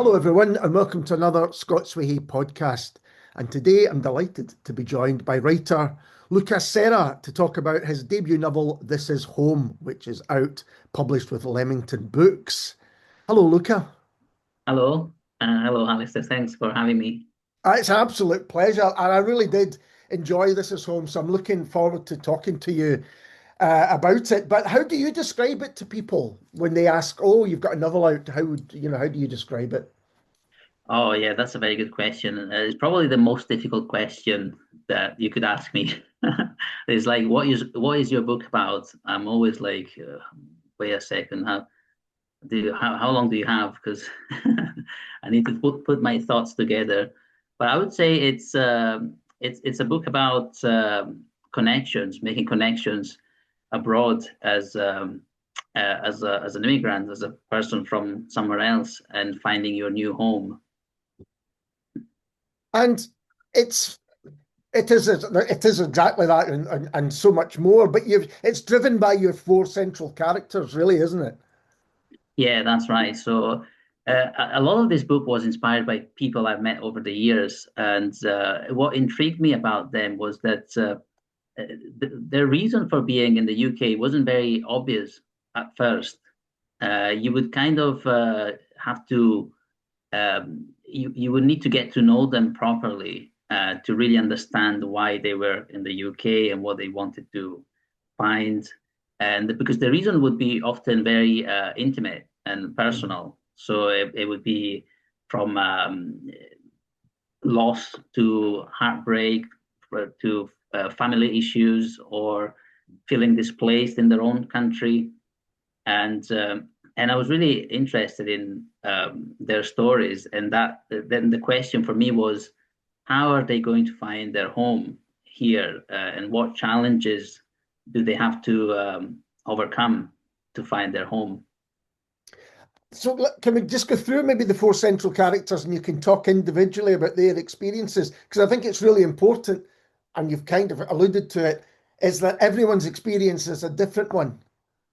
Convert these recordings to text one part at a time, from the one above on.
Hello, everyone, and welcome to another Scots Whay Hae podcast. And today I'm delighted to be joined by writer Luca Serra to talk about his debut novel, This Is Home, which is out, published with Leamington Books. Hello, Luca. Hello, hello, Alistair. Thanks for having me. It's an absolute pleasure, and I really did enjoy This Is Home, so I'm looking forward to talking to you about it. But how do you describe it to people when they ask, "Oh, you've got a novel out"? How do you describe it? Oh, yeah, that's a very good question. It's probably the most difficult question that you could ask me. It's like, what is your book about? I'm always like, wait a second, how long do you have? Because I need to put my thoughts together. But I would say it's a book about connections, making connections abroad as an immigrant, as a person from somewhere else, and finding your new home. And it's it is exactly that, and so much more. But it's driven by your four central characters, really, isn't it? Yeah, that's right. So a lot of this book was inspired by people I've met over the years, and what intrigued me about them was that their reason for being in the UK wasn't very obvious at first. You would kind of have to you would need to get to know them properly to really understand why they were in the UK and what they wanted to find. And because the reason would be often very intimate and Mhm. personal. So it would be from loss to heartbreak to family issues or feeling displaced in their own country. And I was really interested in their stories, and that then the question for me was, how are they going to find their home here, and what challenges do they have to overcome to find their home? So can we just go through maybe the four central characters, and you can talk individually about their experiences? Because I think it's really important, and you've kind of alluded to it, is that everyone's experience is a different one.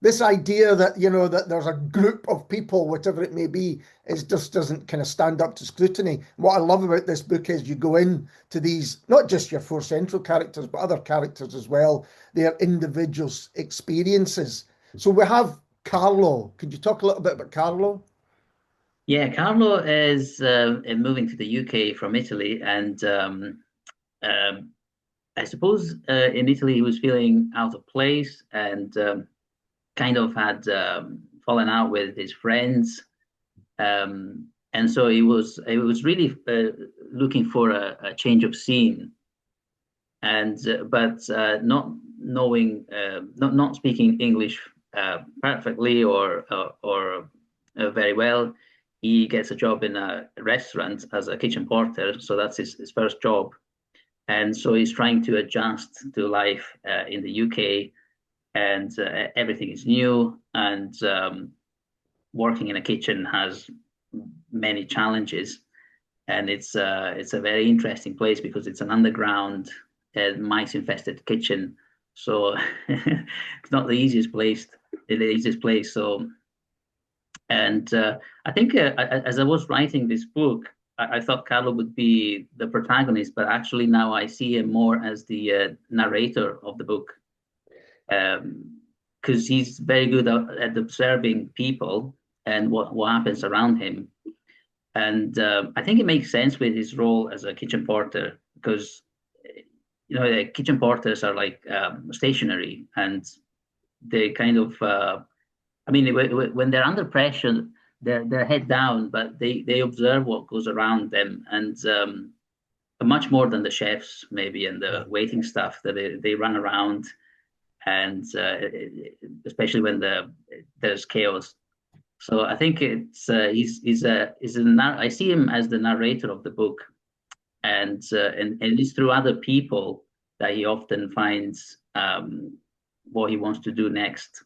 This idea that that there's a group of people, whatever it may be, is just doesn't kind of stand up to scrutiny. What I love about this book is you go in to these, not just your four central characters, but other characters as well, their individuals' experiences. So we have Carlo. Could you talk a little bit about Carlo? Yeah, Carlo is moving to the UK from Italy, and um, I suppose in Italy he was feeling out of place and kind of had fallen out with his friends. And so he was really looking for a change of scene, and but not knowing, not speaking English perfectly or very well. He gets a job in a restaurant as a kitchen porter, so that's his first job. And so he's trying to adjust to life in the UK, and everything is new, and working in a kitchen has many challenges, and it's a very interesting place because it's an underground mice infested kitchen. So it's not the easiest place. So, and I think as I was writing this book, I thought Carlo would be the protagonist, but actually now I see him more as the narrator of the book, because he's very good at observing people and what happens around him. And I think it makes sense with his role as a kitchen porter because the kitchen porters are like stationary, and they kind of I mean when they're under pressure, they're head down, but they observe what goes around them, and much more than the chefs maybe and the waiting staff, that they run around, and especially when there's chaos. So I think it's I see him as the narrator of the book, and it's through other people that he often finds what he wants to do next.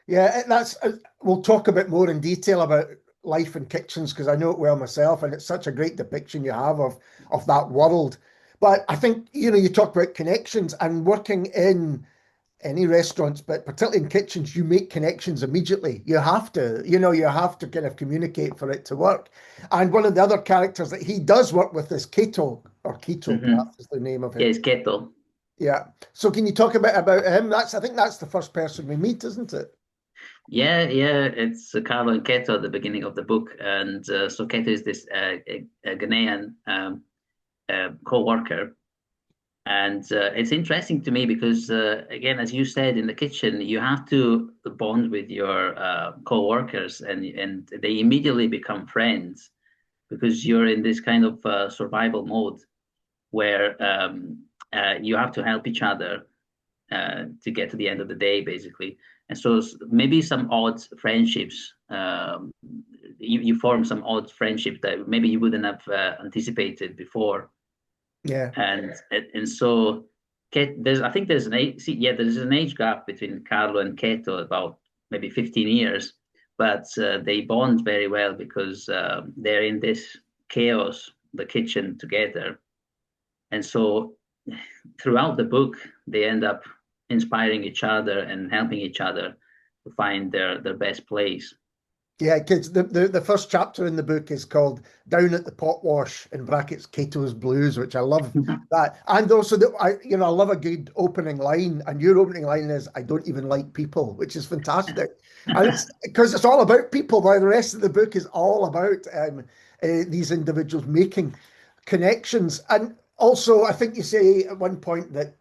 Yeah, that's. We'll talk a bit more in detail about life in kitchens because I know it well myself, and it's such a great depiction you have of that world. But I think you talk about connections and working in any restaurants, but particularly in kitchens, you make connections immediately. You have to, you have to kind of communicate for it to work. And one of the other characters that he does work with is Kato, or Keto, Hmm. perhaps is the name of Yeah, him. it's Keto. Yeah. So can you talk a bit about him? I think that's the first person we meet, isn't it? Yeah, it's Carlo and Keto at the beginning of the book, and so Keto is this a Ghanaian co-worker. And it's interesting to me because, again, as you said, in the kitchen, you have to bond with your co-workers, and they immediately become friends because you're in this kind of survival mode where you have to help each other to get to the end of the day, basically. And so maybe some odd friendships, you form some odd friendship that maybe you wouldn't have anticipated before. Yeah. And so there's I think there's an age yeah, there's an age gap between Carlo and Keto about maybe 15 years, but they bond very well because they're in this chaos, the kitchen together. And so throughout the book, they end up inspiring each other and helping each other to find their best place. Yeah, kids, the first chapter in the book is called Down at the Pot Wash, in brackets, Cato's Blues, which I love that. And also I love a good opening line. And your opening line is, I don't even like people, which is fantastic. And it's because it's all about people, while the rest of the book is all about these individuals making connections. And also, I think you say at one point that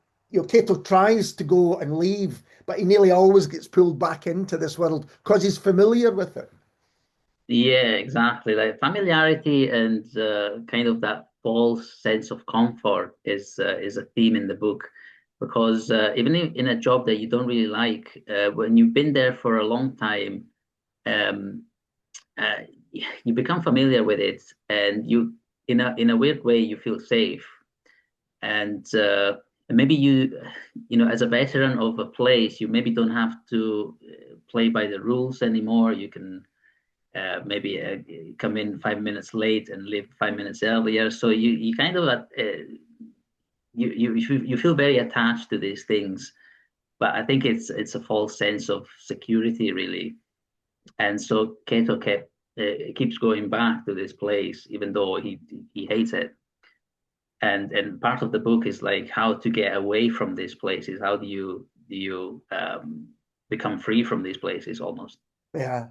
Cato tries to go and leave, but he nearly always gets pulled back into this world because he's familiar with it. Yeah, exactly. Like familiarity and kind of that false sense of comfort is a theme in the book, because even in a job that you don't really like, when you've been there for a long time, um, uh, you become familiar with it, and in a weird way you feel safe, and maybe as a veteran of a place, you maybe don't have to play by the rules anymore. You can maybe come in 5 minutes late and leave 5 minutes earlier. So you kind of you feel very attached to these things, but I think it's a false sense of security, really. And so Keto keeps going back to this place, even though he hates it. And part of the book is like how to get away from these places. How do you become free from these places almost? Yeah.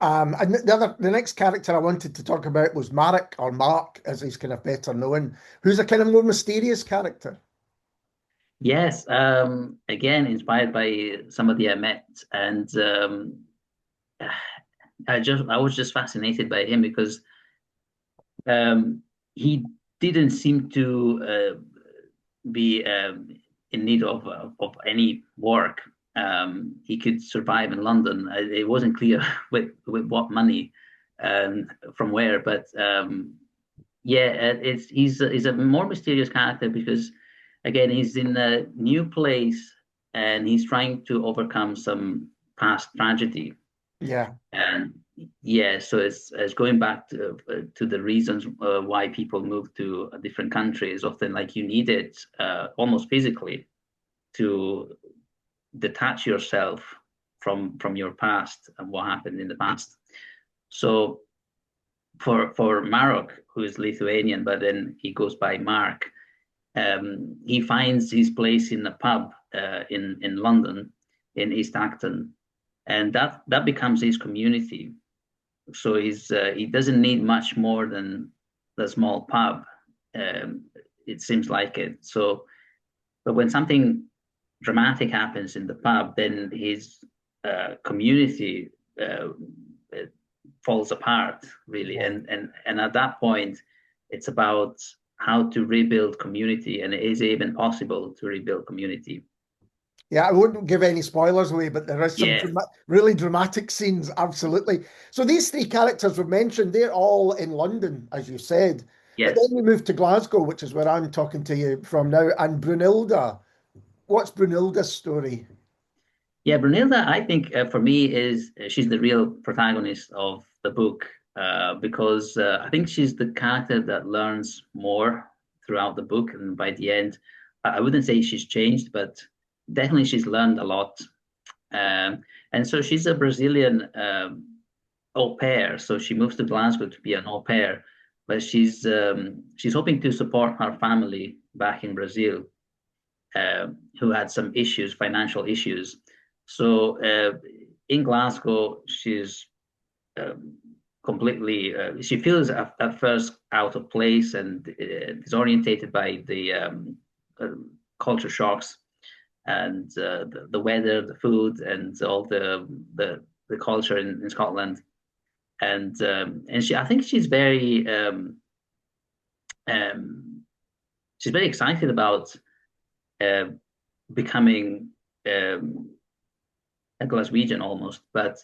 And the next character I wanted to talk about was Marek, or Mark, as he's kind of better known, who's a kind of more mysterious character. Yes, again, inspired by somebody I met, and I was just fascinated by him because he didn't seem to be in need of any work. He could survive in London. It wasn't clear with what money, from where, but yeah, he's a more mysterious character because again he's in a new place and he's trying to overcome some past tragedy. Yeah. And yeah, so it's going back to the reasons why people move to a different country is often like you need it almost physically to detach yourself from your past and what happened in the past. So for Marok, who is Lithuanian, but then he goes by Mark, he finds his place in a pub in London, in East Acton, and that becomes his community. So he doesn't need much more than the small pub. Um, it seems like it. So, but when something dramatic happens in the pub, then his community falls apart really, Yeah. and at that point, it's about how to rebuild community, and is it even possible to rebuild community? Yeah, I wouldn't give any spoilers away, but there is some Yeah. really dramatic scenes, absolutely. So these three characters were mentioned, they're all in London, as you said. But then Yes. we move to Glasgow, which is where I'm talking to you from now. And Brunilda, what's Brunilda's story? Yeah, Brunilda, I think for me is she's the real protagonist of the book because I think she's the character that learns more throughout the book, and by the end, I wouldn't say she's changed, but definitely she's learned a lot. And so she's a Brazilian au pair. So she moves to Glasgow to be an au pair, but she's hoping to support her family back in Brazil, who had some issues, financial issues. So in Glasgow, she's um, completely. She feels at first out of place and disorientated by the uh, culture shocks and the weather, the food, and all the culture in Scotland. And she, I think um, she's very excited about uh, becoming a Glaswegian almost, but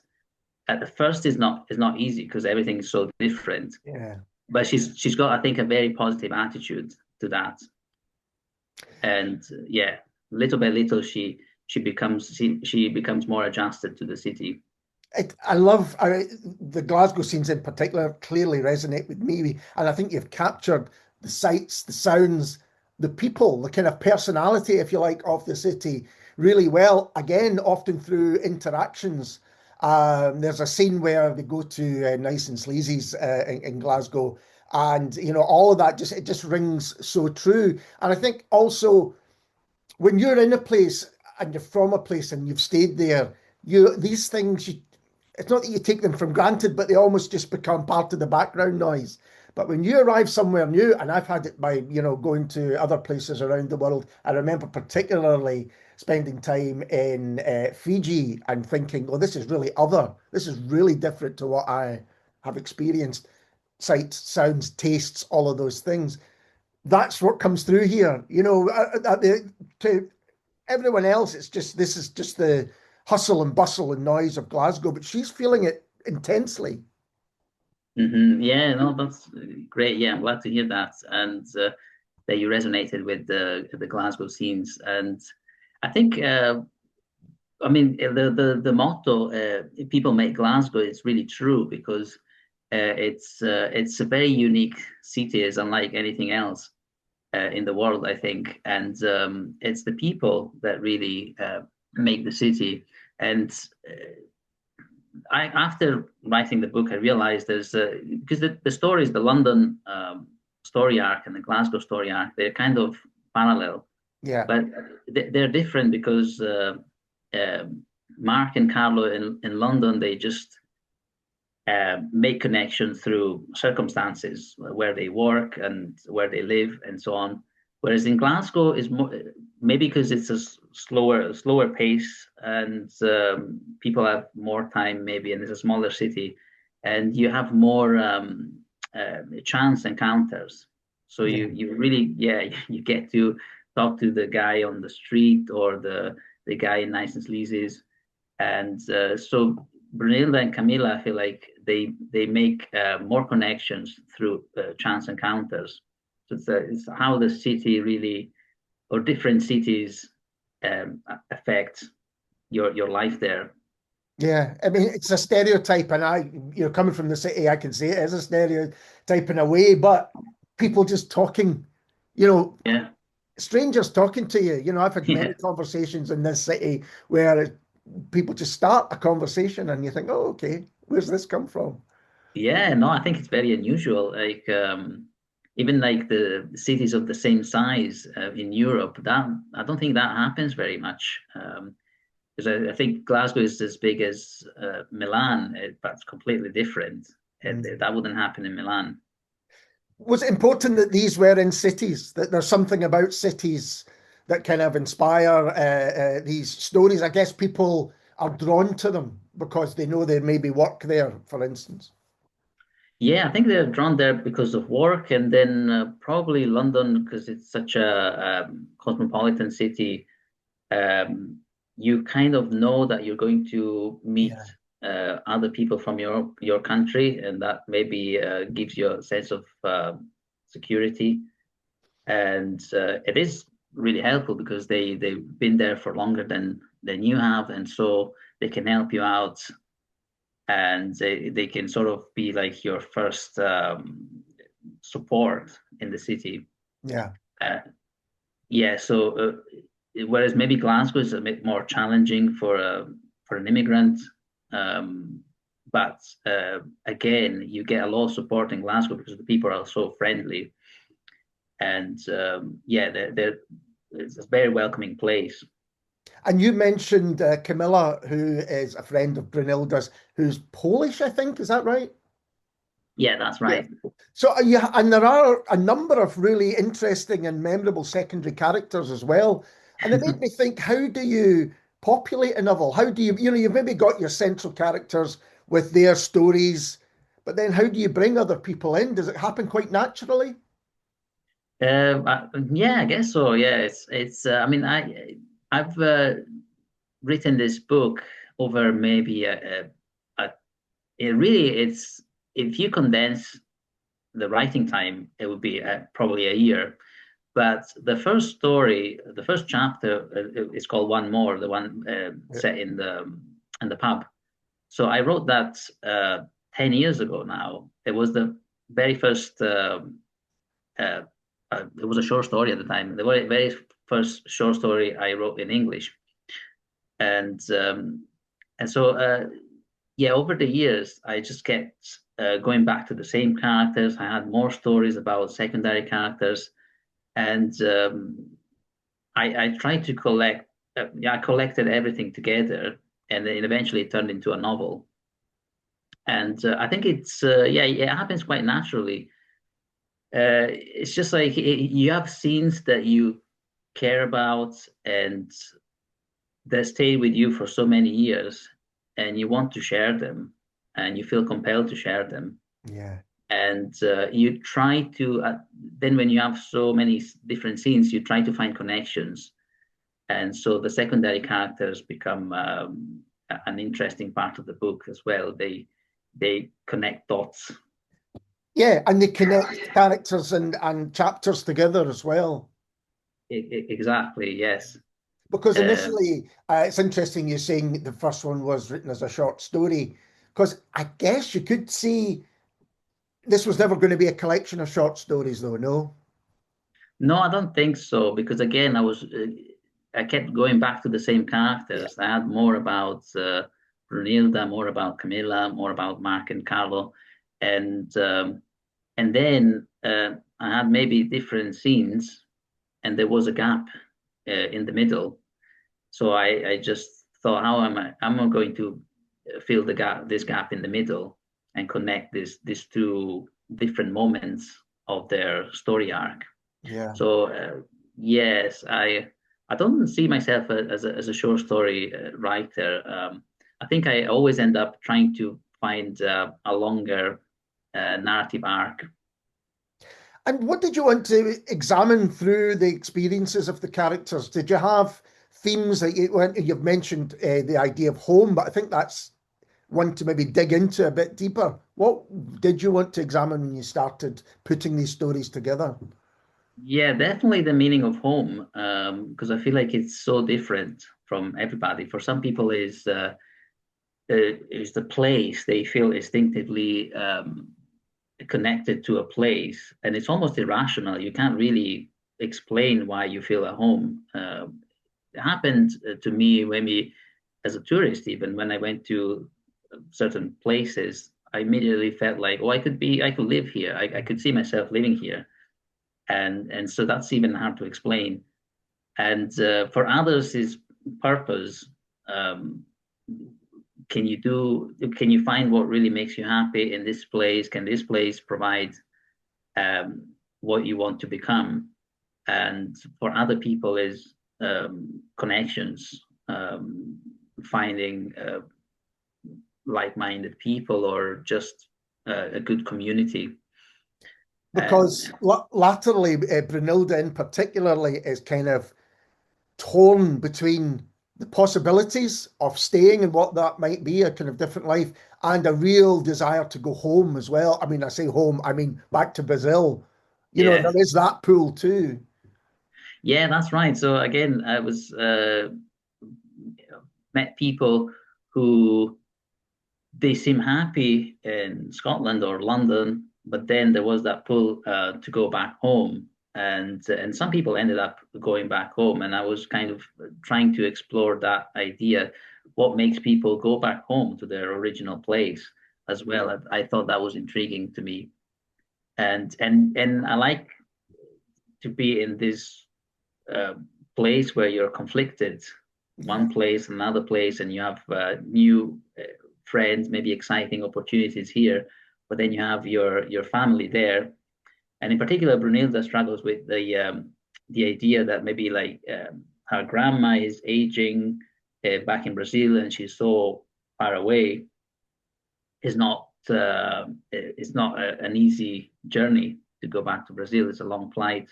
at the first is not easy because everything is so different. Yeah. But she's got, I think, a very positive attitude to that, and yeah, little by little she becomes more adjusted to the city. The Glasgow scenes in particular clearly resonate with me, and I think you've captured the sights, the sounds, the people, the kind of personality, if you like, of the city really well. Again, often through interactions. There's a scene where they go to Nice and Sleazy's in Glasgow, and all of that just rings so true. And I think also when you're in a place and you're from a place and you've stayed there, these things it's not that you take them for granted, but they almost just become part of the background noise. But when you arrive somewhere new, and I've had it by, going to other places around the world, I remember particularly spending time in Fiji and thinking, oh, this is really other. This is really different to what I have experienced. Sights, sounds, tastes, all of those things. That's what comes through here. To everyone else, this is just the hustle and bustle and noise of Glasgow, but she's feeling it intensely. Yeah, no, that's great. Yeah, I'm glad to hear that, and that you resonated with the Glasgow scenes. And I think, I mean, the motto "People make Glasgow" is really true because it's a very unique city, is unlike anything else in the world, I think, and it's the people that really make the city. And after writing the book, I realized there's because the stories, the London story arc and the Glasgow story arc, they're kind of parallel, Yeah. but they're different because uh, Mark and Carlo in London, they just make connections through circumstances where they work and where they live and so on. Whereas in Glasgow is more maybe because it's a slower pace and people have more time maybe, and it's a smaller city, and you have more chance encounters. So Yeah. you really you get to talk to the guy on the street or the guy in Nice and Sleazy's, and so Brunilda and Camilla, I feel like they make more connections through chance encounters. So it's how the city really, or different cities, affect your life there. Yeah. I mean, it's a stereotype, and coming from the city, I can say it is a stereotype in a way, but people just talking, you know, Yeah, strangers talking to you. I've had yeah, many conversations in this city where people just start a conversation and you think, oh, okay, where's this come from? yeah. No, I think it's very unusual. Like even like the cities of the same size in Europe, that I don't think that happens very much. Because I think Glasgow is as big as Milan, but it's completely different. Mm. That wouldn't happen in Milan. Was it important that these were in cities, that there's something about cities that kind of inspire these stories? I guess people are drawn to them because they know they maybe work there, for instance. Yeah, I think they're drawn there because of work, and then probably London because it's such a cosmopolitan city. Um, you kind of know that you're going to meet Yeah. other people from your country, and that maybe gives you a sense of security. And it is really helpful because they've been there for longer than you have, and so they can help you out, and they can sort of be like your first support in the city. Yeah. Uh, yeah, so whereas maybe Glasgow is a bit more challenging for an immigrant. Um, but again, you get a lot of support in Glasgow because the people are so friendly, and yeah, it's a very welcoming place. And you mentioned Camilla, who is a friend of Brunilda's, who's Polish, I think. Is that right? Yeah, that's Yeah. right. So yeah, and there are a number of really interesting and memorable secondary characters as well. And it made me think, how do you populate a novel? How do you, you've maybe got your central characters with their stories, but then how do you bring other people in? Does it happen quite naturally? Yeah, I guess so. Yeah, it's. I mean, I've written this book over maybe it really it's if you condense the writing time, it would be probably a year. But the first story, the first chapter, is called One More, the one Yeah. set in the pub. So I wrote that 10 years ago now. It was the very first. Uh, it was a short story at the time. The very first short story I wrote in English, and um, and so yeah, over the years, I just kept going back to the same characters. I had more stories about secondary characters, and I tried to collect. Yeah, I collected everything together, and then eventually it turned into a novel. And I think it's yeah, it happens quite naturally. It's just like you have scenes that you care about and that stay with you for so many years, and you want to share them, and you feel compelled to share them. Yeah. And you try to, then when you have so many different scenes, you try to find connections. And so the secondary characters become an interesting part of the book as well. They connect dots. Yeah, and they connect characters and chapters together as well. Exactly, yes. Because Um, initially, it's interesting you're saying the first one was written as a short story, because I guess you could see this was never going to be a collection of short stories, though, no? no, I don't think so because again, I kept going back to the same Yeah. characters. I had more about Brunilda, more about Camilla, more about Mark and Carlo, and then I had maybe different scenes, and there was a gap in the middle. So I just thought, how am I? Am going to fill this gap in the middle, and connect these two different moments of their story arc? Yeah. So yes, I don't see myself as a short story writer. I think I always end up trying to find a longer narrative arc. And what did you want to examine through the experiences of the characters? Did you have themes that you've mentioned the idea of home, but I think that's one to maybe dig into a bit deeper. What did you want to examine when you started putting these stories together? Yeah, definitely the meaning of home, because I feel like it's so different from everybody. For some people, is the place they feel instinctively connected to a place, and it's almost irrational. You can't really explain why you feel at home. It happened to me as a tourist, even when I went to certain places, I immediately felt like, oh, I could live here. I could see myself living here, and so that's even hard to explain. And for others, is purpose. Um, can you find what really makes you happy in this place? Can this place provide what you want to become? And for other people is connections, finding like-minded people or just a good community. And Because latterly, Brunilda in particularly is kind of torn between the possibilities of staying and what that might be, a kind of different life, and a real desire to go home as well. I mean, I say home, I mean back to Brazil. There yeah, is that pull too. yeah, that's right. So again, I was met people who they seem happy in Scotland or London, but then there was that pull to go back home. and some people ended up going back home. And I was kind of trying to explore that idea, what makes people go back home to their original place as well. I thought that was intriguing to me, and I like to be in this uh, place where you're conflicted, Yeah. one place, another place, and you have new friends, maybe exciting opportunities here, but then you have your family there. And in particular, Brunilda struggles with the idea that maybe like her grandma is aging back in Brazil, and she's so far away. Is not it's not an easy journey to go back to Brazil. It's a long flight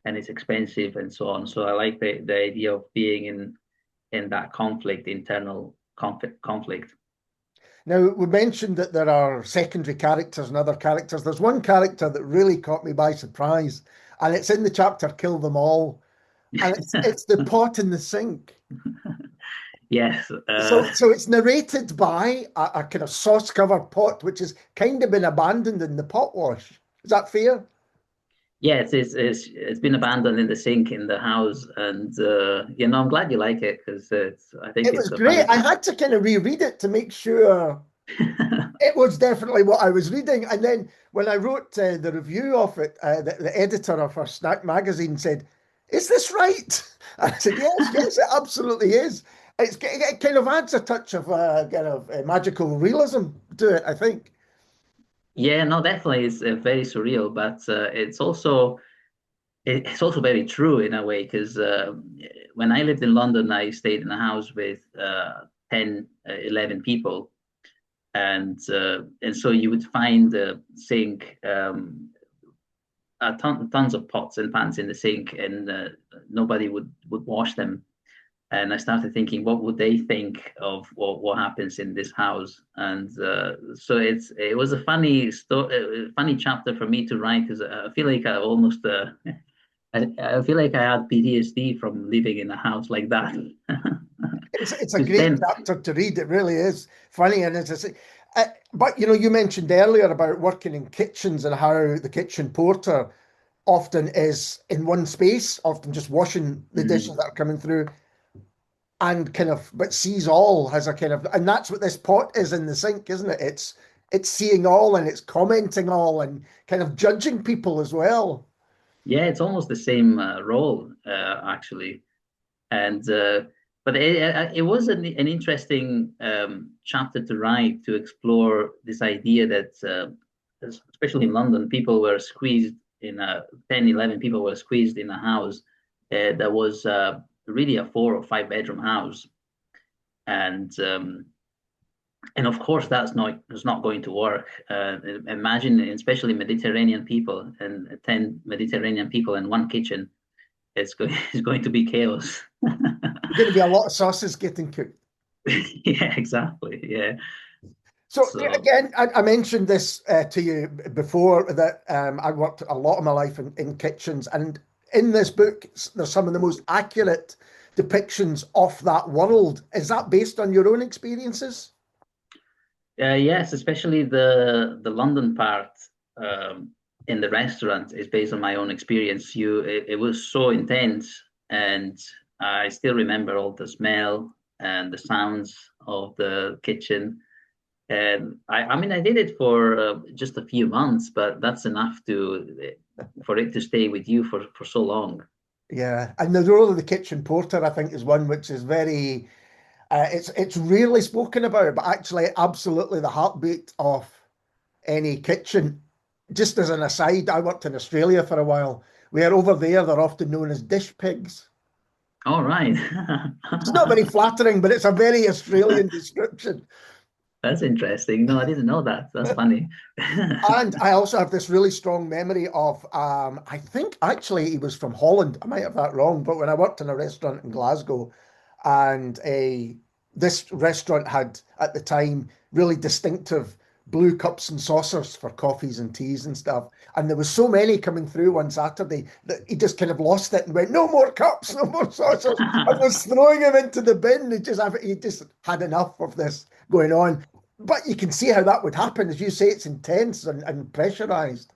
and it's expensive and so on. So I like the idea of being in that conflict, internal conflict. Now, we mentioned that there are secondary characters and other characters. There's one character that really caught me by surprise, and it's in the chapter Kill Them All. And it's the pot in the sink. Yes. So it's narrated by a kind of sauce-covered pot, which has kind of been abandoned in the pot wash. Is that fair? Yes, it's been abandoned in the sink in the house, and I'm glad you like it because I think It it's was a great. funny. I had to kind of reread it to make sure it was definitely what I was reading. And then when I wrote the review of it, the editor of our snack magazine said, "Is this right?" And I said, "Yes, yes, it absolutely is." It kind of adds a touch of kind of magical realism to it, I think. Yeah, no, definitely, it's very surreal, but it's also very true in a way because when I lived in London, I stayed in a house with 10, 11 people, and so you would find the sink, tons of pots and pans in the sink, and nobody would wash them. And I started thinking, what would they think of what happens in this house? And so it was a funny chapter for me to write because I feel like I almost I feel like I had PTSD from living in a house like that. It's a Because great then, chapter to read. It really is funny, and as I say, but you mentioned earlier about working in kitchens and how the kitchen porter often is in one space, often just washing the dishes mhm. that are coming through, and kind of but sees all, has a kind of, and that's what this pot is in the sink, isn't it? It's seeing all and it's commenting all and kind of judging people as well. Yeah, it's almost the same role actually. And but it was an interesting chapter to write to explore this idea that especially in London, people were squeezed in a 10, 11 people were squeezed in a house that was really a 4 or 5 bedroom house, and and of course that's not going to work. Imagine, especially Mediterranean people and 10 Mediterranean people in one kitchen. It's going it's going to be chaos. There's going to be a lot of sauces getting cooked. Yeah, exactly. Yeah. So So, again, I mentioned this to you before that I worked a lot of my life in kitchens, and in this book, there's some of the most accurate depictions of that world. Is that based on your own experiences? yes, especially the London part um, in the restaurant is based on my own experience. It was so intense, and I still remember all the smell and the sounds of the kitchen. And I mean, I did it for just a few months, but that's enough to for it to stay with you for so long. Yeah, and the role of the kitchen porter, I think, is one which is very it's rarely spoken about, but actually, absolutely the heartbeat of any kitchen. Just as an aside, I worked in Australia for a while, where over there they're often known as dish pigs. All right. It's not very flattering, but it's a very Australian description. That's interesting. No, I didn't know that. That's funny. And I also have this really strong memory of, I think actually he was from Holland. I might have that wrong, but when I worked in a restaurant in Glasgow, and this restaurant had at the time really distinctive blue cups and saucers for coffees and teas and stuff. And there was so many coming through one Saturday that he just kind of lost it and went, "No more cups, no more saucers," and was throwing them into the bin. He just had enough of this going on. But you can see how that would happen. As you say, it's intense and pressurized.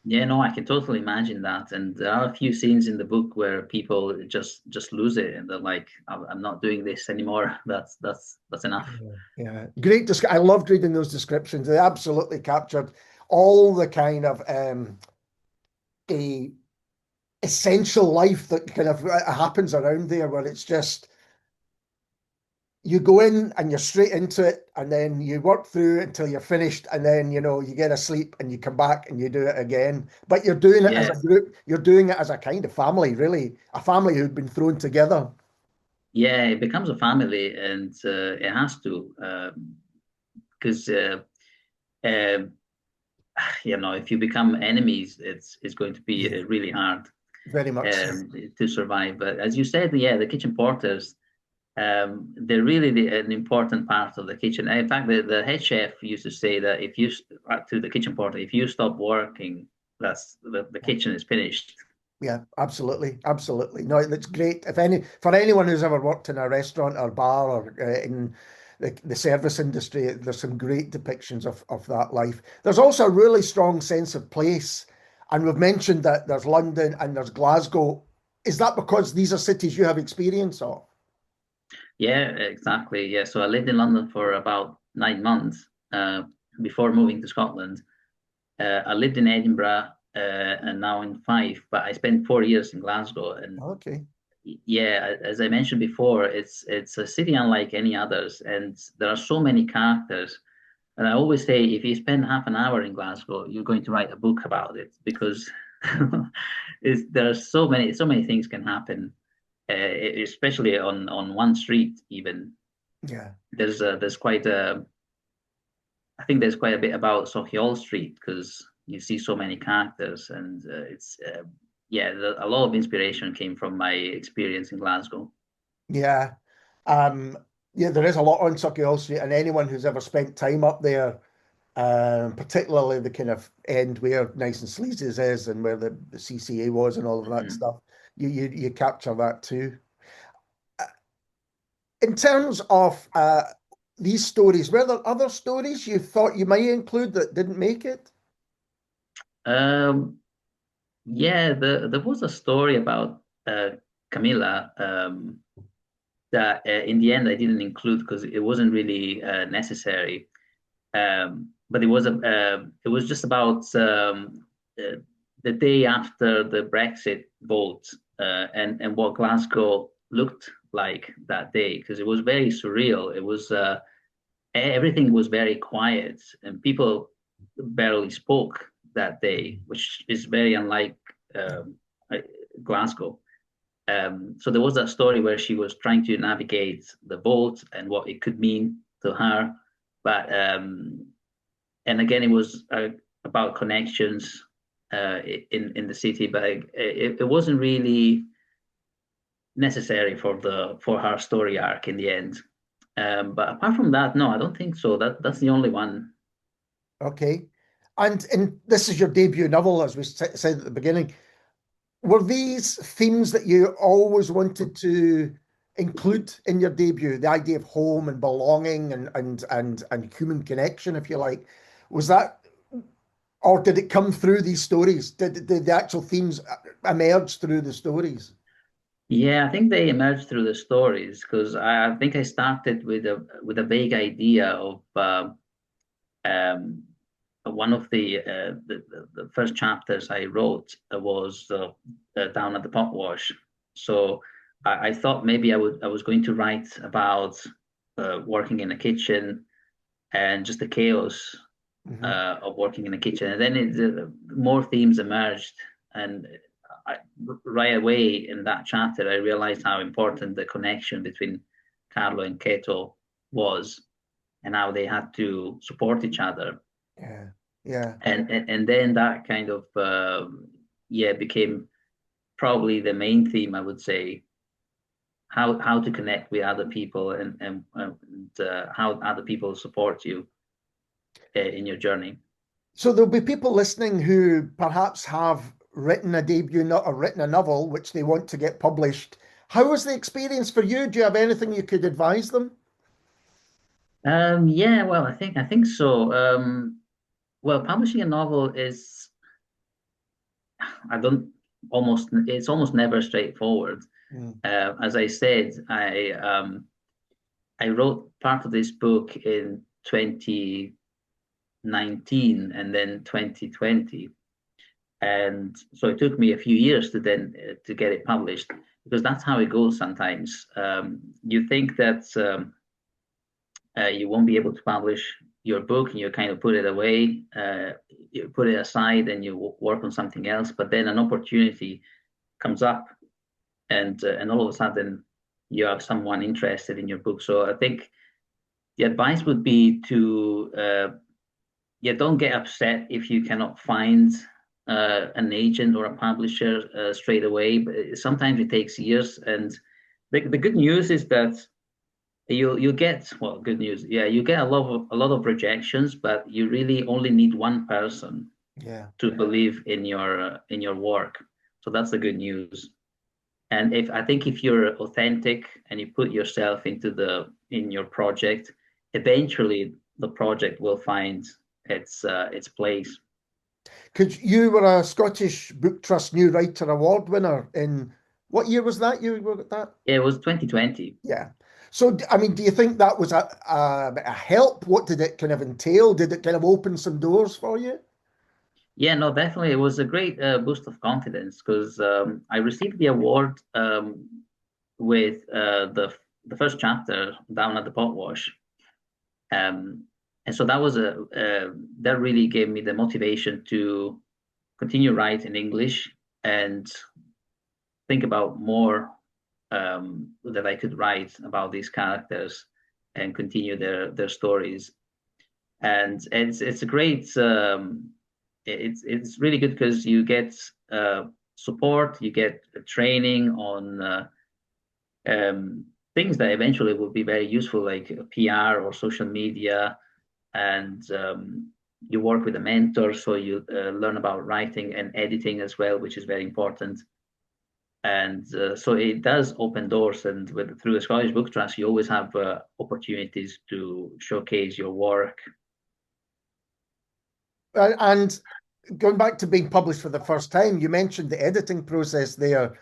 Yeah, no, I can totally imagine that. And there are a few scenes in the book where people just lose it and they're like, I'm not doing this anymore. That's enough. Yeah, yeah. Great. I loved reading those descriptions. They absolutely captured all the kind of a essential life that kind of happens around there, where it's just you go in and you're straight into it, and then you work through until you're finished, and then you get a sleep and you come back and you do it again. But you're doing it as a Yes. group. You're doing it as a kind of family, really, a family who'd been thrown together. Yeah, it becomes a family and it has to because um, if you become enemies, it's going to be Yeah, really hard very much so. to survive. But as you said, yeah, the kitchen porters, they're really an important part of the kitchen. In fact, the head chef used to say that to the kitchen porter, if you stop working, that's the kitchen is finished. Yeah, absolutely, absolutely. No, that's great. If any for anyone who's ever worked in a restaurant or bar or in the service industry, there's some great depictions of that life. There's also a really strong sense of place, and we've mentioned that there's London and there's Glasgow. Is that because these are cities you have experience of? Yeah, exactly. Yeah, so I lived in London for about 9 months before moving to Scotland. I lived in Edinburgh and now in Fife, but I spent 4 years in Glasgow. And Okay. yeah, as I mentioned before, it's a city unlike any others, and there are so many characters. And I always say, if you spend half an hour in Glasgow, you're going to write a book about it because there are so many things can happen, especially on one street. Even Yeah. there's quite a I think there's quite a bit about Sauchiehall Street because you see so many characters, and it's yeah, a lot of inspiration came from my experience in Glasgow. Yeah. Um, yeah, there is a lot on Sauchiehall Street, and anyone who's ever spent time up there, particularly the kind of end where Nice and Sleazy's is and where the CCA was and all of that Mhm. stuff. You capture that too. In terms of these stories, were there other stories you thought you might include that didn't make it? Um, yeah, there was a story about Camilla that in the end I didn't include because it wasn't really necessary. But it was just about uh, the day after the Brexit vote and what Glasgow looked like that day because it was very surreal. It was everything was very quiet and people barely spoke that day, which is very unlike um, uh, Glasgow. So there was that story where she was trying to navigate the vote and what it could mean to her, but and again, it was about connections in the city, but it wasn't really necessary for her story arc in the end. But apart from that, no, I don't think so. That's the only one. Okay. And this is your debut novel, as we said at the beginning. Were these themes that you always wanted to include in your debut? The idea of home and belonging and human connection, if you like. Was that, or did it come through these stories? Did the actual themes emerge through the stories? Yeah, I think they emerged through the stories because I think I started with a vague idea of um, one of the first chapters I wrote was down at the pot wash. So I thought maybe I was going to write about working in a kitchen and just the chaos Hmm. of working in a kitchen, and then more themes emerged, and I, right away in that chapter I realized how important the connection between Carlo and Keto was, and how they had to support each other Yeah, yeah. and then that kind of yeah became probably the main theme I would say how to connect with other people and how other people support you in your journey. So there'll be people listening who perhaps have written a debut not or written a novel which they want to get published. How was the experience for you? Do you have anything you could advise them? Yeah, well, I think so. Well, publishing a novel is I don't it's almost never straightforward. Mm. As I said, I wrote part of this book in 2019 and then 2020. And so it took me a few years to then to get it published, because that's how it goes sometimes. You think that you won't be able to publish your book, and you kind of put it away, you put it aside, and you work on something else. But then an opportunity comes up, and all of a sudden you have someone interested in your book. So I think the advice would be to yeah, don't get upset if you cannot find an agent or a publisher straight away. But sometimes it takes years. And the good news is that you get, well, good news, yeah, you get a lot of rejections, but you really only need one person Yeah. to believe in your work. So that's the good news. And if I think if you're authentic and you put yourself into in your project, eventually the project will find its place. Because you were a Scottish Book Trust New Writer Award winner in what year was that? You were at that? It was 2020. Yeah. So, I mean, do you think that was a help? What did it kind of entail? Did it kind of open some doors for you? Yeah, no, definitely. It was a great boost of confidence, because I received the award with the first chapter, Down at the Potwash. And so that was that really gave me the motivation to continue writing English and think about more that I could write about these characters and continue their stories. And it's a great it's really good because you get support, you get training on things that eventually will be very useful, like PR or social media, and you work with a mentor, so you learn about writing and editing as well, which is very important. And so it does open doors, and through the Scottish Book Trust, you always have opportunities to showcase your work. And going back to being published for the first time, you mentioned the editing process there.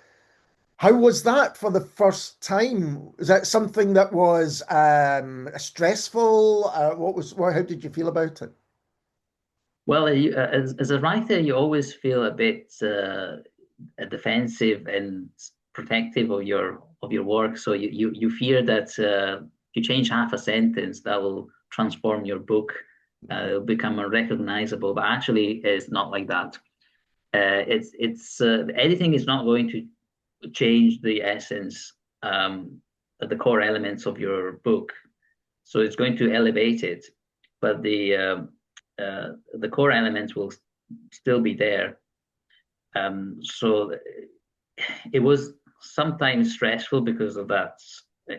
How was that for the first time? Is that something that was stressful? How did you feel about it? Well, as a writer, you always feel a bit defensive and protective of your work. So you fear that if you change half a sentence, that will transform your book. It'll become unrecognizable. But actually, it's not like that. It's editing is not going to change the essence, the core elements of your book. So it's going to elevate it, but the core elements will still be there. So it was sometimes stressful because of that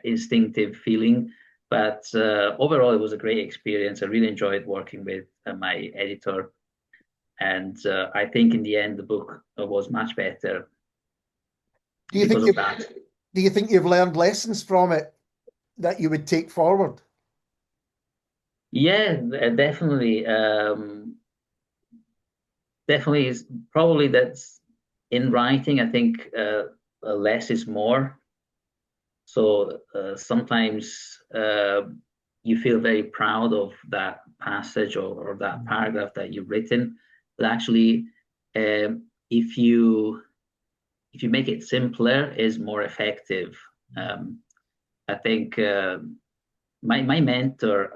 instinctive feeling, but overall it was a great experience. I really enjoyed working with my editor, and I think in the end the book was much better Do you think because of you that. do you think you've learned lessons from it that you would take forward? Yeah, definitely. Definitely is probably that's in writing. I think less is more. So sometimes you feel very proud of that passage or that paragraph that you've written, but actually, if you make it simpler, is more effective. I think my mentor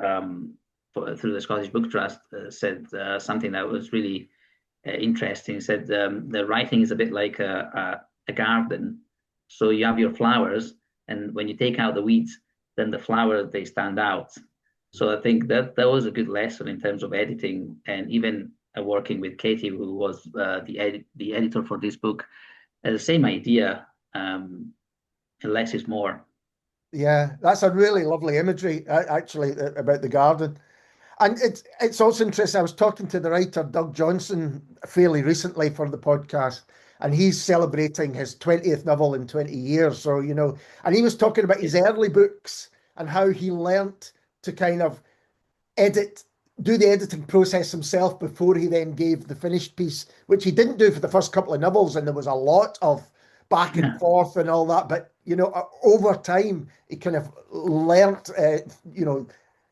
through the Scottish Book Trust said something that was really interesting. He said the writing is a bit like a garden. So you have your flowers, and when you take out the weeds, then the flowers they stand out. So I think that was a good lesson in terms of editing, and even working with Katie, who was the editor for this book. The same idea, less is more. Yeah, that's a really lovely imagery, actually, about the garden. And it's also interesting. I was talking to the writer Doug Johnson fairly recently for the podcast, and he's celebrating his 20th novel in 20 years. So, and he was talking about his early books and how he learnt to kind of edit do the editing process himself before he then gave the finished piece, which he didn't do for the first couple of novels, and there was a lot of back and Yeah. forth and all that. But over time, he kind of learnt,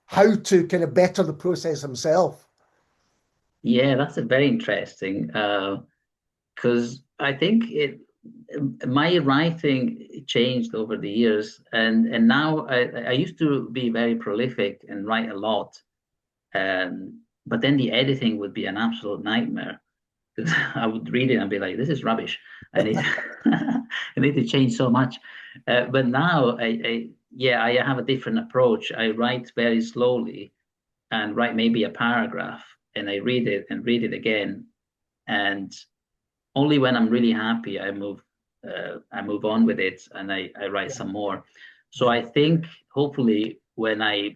how to kind of better the process himself. Yeah, that's a very interesting because I think it my writing changed over the years, and now I used to be very prolific and write a lot, but then the editing would be an absolute nightmare because I would read it and be like, "This is rubbish. I need I need to change so much." But now yeah, I have a different approach. I write very slowly and write maybe a paragraph, and I read it and read it again, and only when I'm really happy I move on with it and I write some more. So Yeah, I think hopefully when I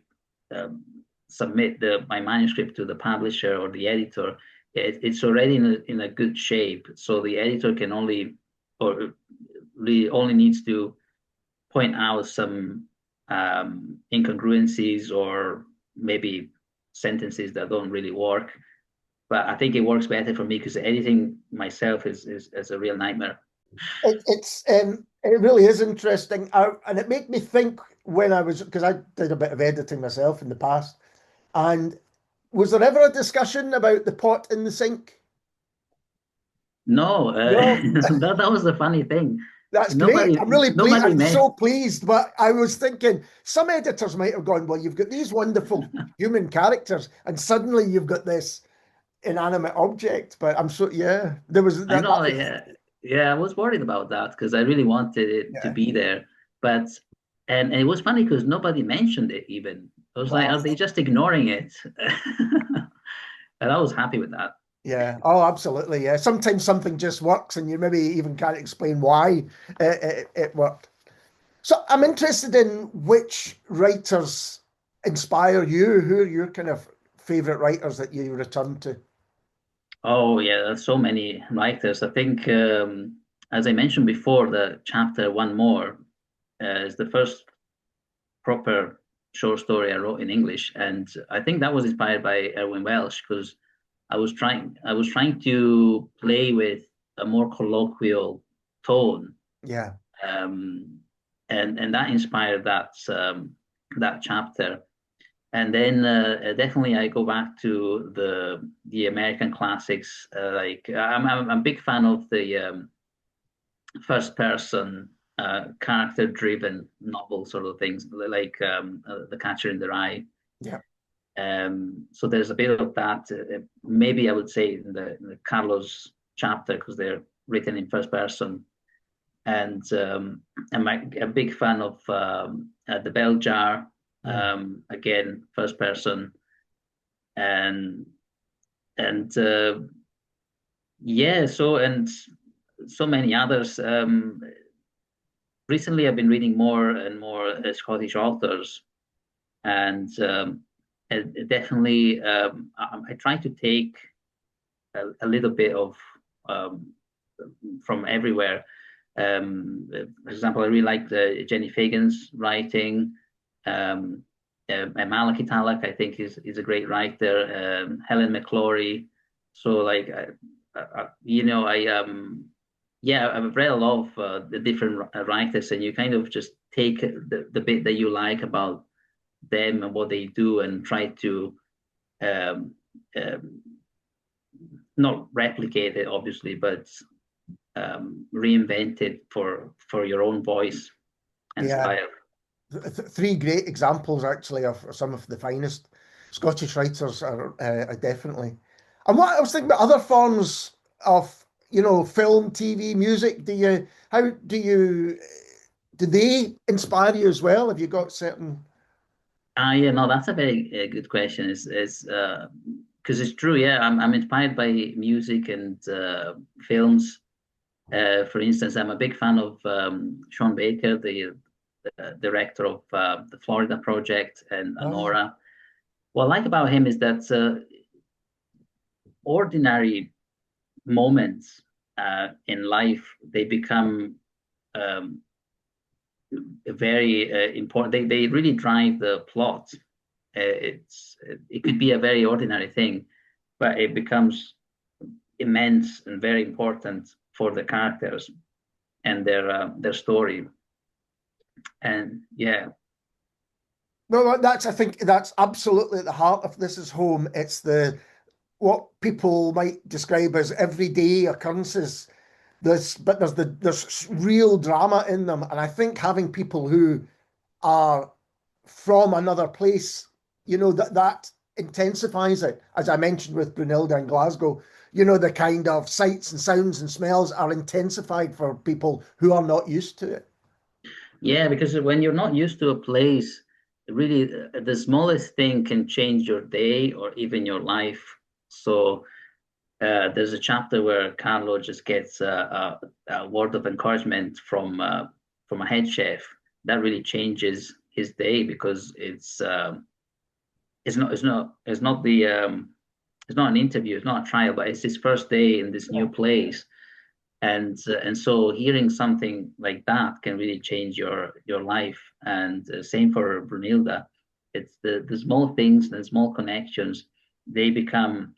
um, submit my manuscript to the publisher or the editor, it's already in a good shape. So the editor can only or really only needs to point out some incongruencies or maybe sentences that don't really work. But I think it works better for me because editing myself is a real nightmare. it really is interesting, and it made me think when I was, because I did a bit of editing myself in the past, and was there ever a discussion about the pot in the sink? No, No. that was the funny thing. That's great. Nobody I'm really pleased. nobody I'm so met. pleased. But I was thinking some editors might have gone, well, you've got these wonderful human characters, and suddenly you've got this inanimate object. But I'm so, yeah, there was I that know, was, yeah, yeah. I was worried about that because I really wanted it to yeah. be there, but and it was funny because nobody mentioned it even. I was like, Wow. are they just ignoring it? And I was happy with that. Yeah. Oh, absolutely. Yeah. Sometimes something just works, and you maybe even can't explain why it worked. So I'm interested in which writers inspire you. Who are your kind of favorite writers that you return to? Oh yeah, there's so many writers. I think, as I mentioned before, the chapter One More is the first proper short story I wrote in English, and I think that was inspired by Erwin Welsh because I was trying to play with a more colloquial tone, Yeah. um, and that inspired that chapter. And then definitely I go back to the American classics. Like I'm a big fan of the first person character driven novel sort of things like The Catcher in the Rye. Yeah. So there's a bit of that. Maybe I would say in the Carlos chapter because they're written in first person. And I'm a big fan of The Bell Jar, Mm. again, first person. And and yeah, so many others. Recently, I've been reading more and more Scottish authors, and definitely I try to take a little bit of um, from everywhere. For example, I really like Jenny Fagan's writing. Um, Malachy Talak, I think, is a great writer. Helen McClory. So, like, yeah, I've read a lot of the different writers, and you kind of just take the bit that you like about them and what they do, and try to um, um, not replicate it, obviously, but reinvent it for your own voice and Yeah. style. Three great examples actually of some of the finest Scottish writers are definitely. And what I was thinking about other forms of, film, TV, music. How do they inspire you as well? Have you got certain? Yeah, no, that's a very good question. Is because it's true. Yeah, I'm inspired by music and films. For instance, I'm a big fan of Sean Baker, the director of the Florida Project and Oh yeah, Anora. What I like about him is that ordinary moments in life they become um, very important. They really drive the plot, it could be a very ordinary thing, but it becomes immense and very important for the characters and their story. And yeah, No, that's I think that's absolutely at the heart of This Is Home. It's the what people might describe as everyday occurrences. But there's real drama in them, and I think having people who are from another place, that intensifies it. As I mentioned with Brunilda in Glasgow, the kind of sights and sounds and smells are intensified for people who are not used to it. yeah, because when you're not used to a place, really the smallest thing can change your day or even your life. So there's a chapter where Carlo just gets a word of encouragement from a head chef that really changes his day because it's not an interview, it's not a trial, but it's his first day in this new place, and so hearing something like that can really change your life. And same for Brunilda, it's the small things and small connections, they become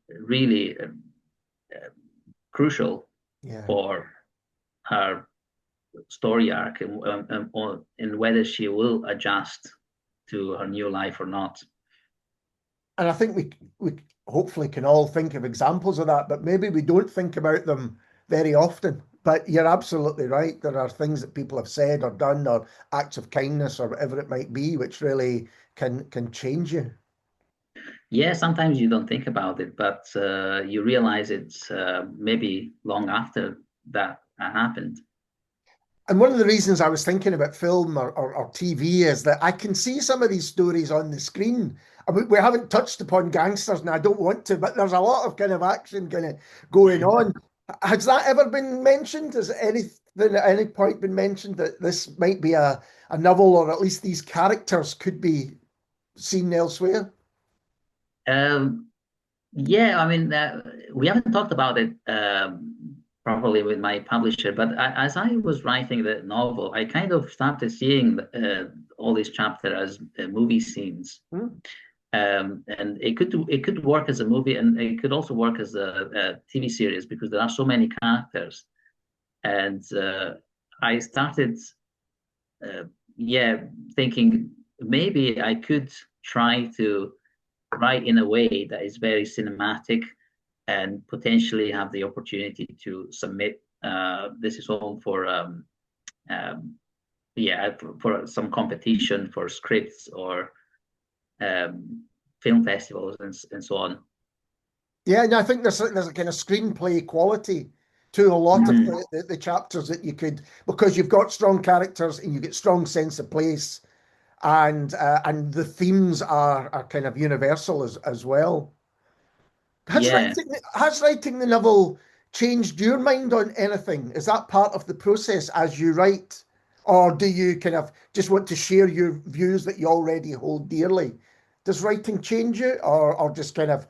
really crucial Yeah. for her story arc and whether she will adjust to her new life or not. And I think we hopefully can all think of examples of that, but maybe we don't think about them very often. But you're absolutely right. There are things that people have said or done or acts of kindness or whatever it might be, which really can change you. Yeah, sometimes you don't think about it, but you realize it's maybe long after that happened. And one of the reasons I was thinking about film or TV is that I can see some of these stories on the screen. I mean, we haven't touched upon gangsters, and I don't want to, but there's a lot of kind of action kind of going on. Has that ever been mentioned? Has anything at any point been mentioned that this might be a novel, or at least these characters could be seen elsewhere? Um, yeah, I mean, we haven't talked about it properly with my publisher, but as I was writing the novel, I kind of started seeing all these chapters as movie scenes. Hmm. And it could work as a movie, and it could also work as a TV series because there are so many characters. And I started, uh, yeah, thinking maybe I could try to write in a way that is very cinematic and potentially have the opportunity to submit This Is Home for um, yeah for some competition for scripts or um, film festivals and so on. Yeah, and I think there's a kind of screenplay quality to a lot of Mhm. the chapters that you could, because you've got strong characters and you get strong sense of place, and the themes are kind of universal as well. Yeah. Has writing the novel changed your mind on anything? Is that part of the process as you write, or do you kind of just want to share your views that you already hold dearly? Does writing change you, or just kind of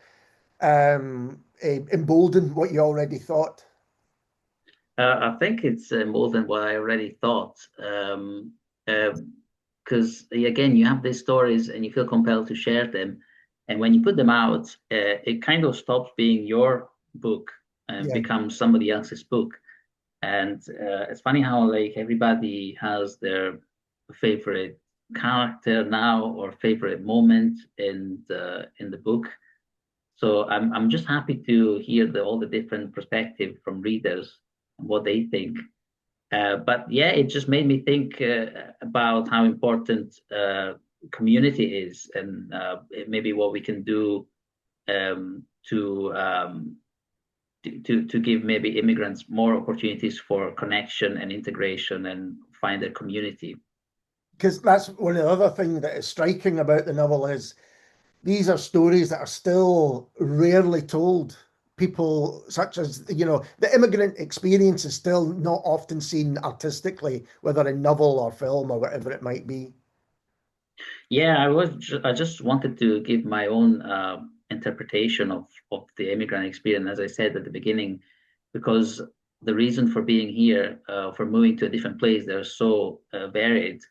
embolden what you already thought? I think it's more than what I already thought. Because again, you have these stories and you feel compelled to share them. And when you put them out, it kind of stops being your book and Yeah. becomes somebody else's book. And it's funny how like everybody has their favorite character now or favorite moment in the book. So I'm just happy to hear all the different perspective from readers and what they think. But yeah, it just made me think about how important community is and maybe what we can do um, to, um, to give maybe immigrants more opportunities for connection and integration and find their community. Because that's one of the other things that is striking about the novel is these are stories that are still rarely told. People such as, the immigrant experience is still not often seen artistically, whether in novel or film or whatever it might be. Yeah, I just wanted to give my own interpretation of the immigrant experience, as I said at the beginning, because the reason for being here, for moving to a different place, they're so varied.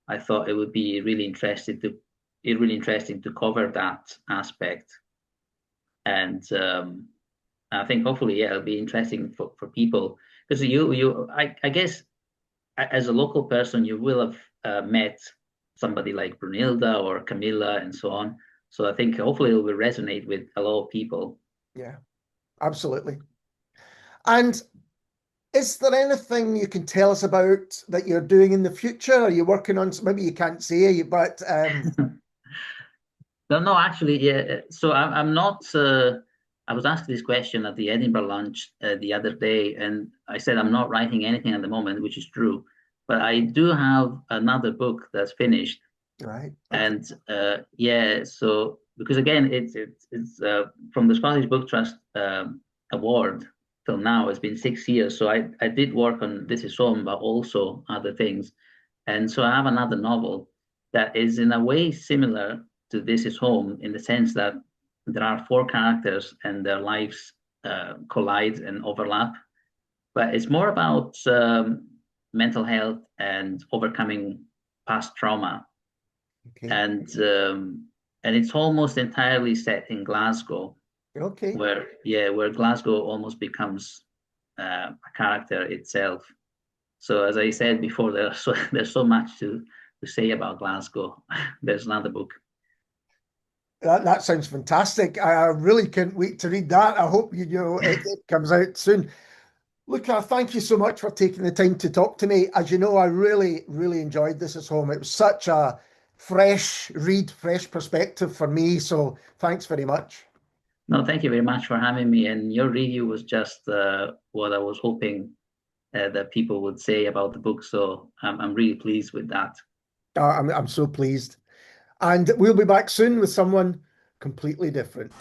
I thought it would be really interesting it's really interesting to cover that aspect. And I think hopefully, yeah, it'll be interesting for people because I guess as a local person, you will have met somebody like Brunilda or Camilla and so on. So I think hopefully it will resonate with a lot of people. Yeah, absolutely. And is there anything you can tell us about that you're doing in the future? Are you working on, maybe you can't say, but No, no, actually, yeah. So I'm not. I was asked this question at the Edinburgh lunch the other day, and I said I'm not writing anything at the moment, which is true. But I do have another book that's finished, right, okay, and yeah. So because again, it's from the Scottish Book Trust award till now. It's been 6 years. So I did work on This Is Home, but also other things, and so I have another novel that is in a way similar to This Is Home in the sense that there are four characters and their lives collide and overlap. But it's more about mental health and overcoming past trauma, okay, and it's almost entirely set in Glasgow, okay. where Glasgow almost becomes a character itself. So as I said before, there's so much to say about Glasgow. There's another book. That sounds fantastic. I really can't wait to read that. I hope it comes out soon. Luca, thank you so much for taking the time to talk to me. As you know, I really, really enjoyed This Is Home. It was such a fresh read, fresh perspective for me. So thanks very much. No, thank you very much for having me. And your review was just what I was hoping that people would say about the book. So I'm really pleased with that. I'm so pleased. And we'll be back soon with someone completely different.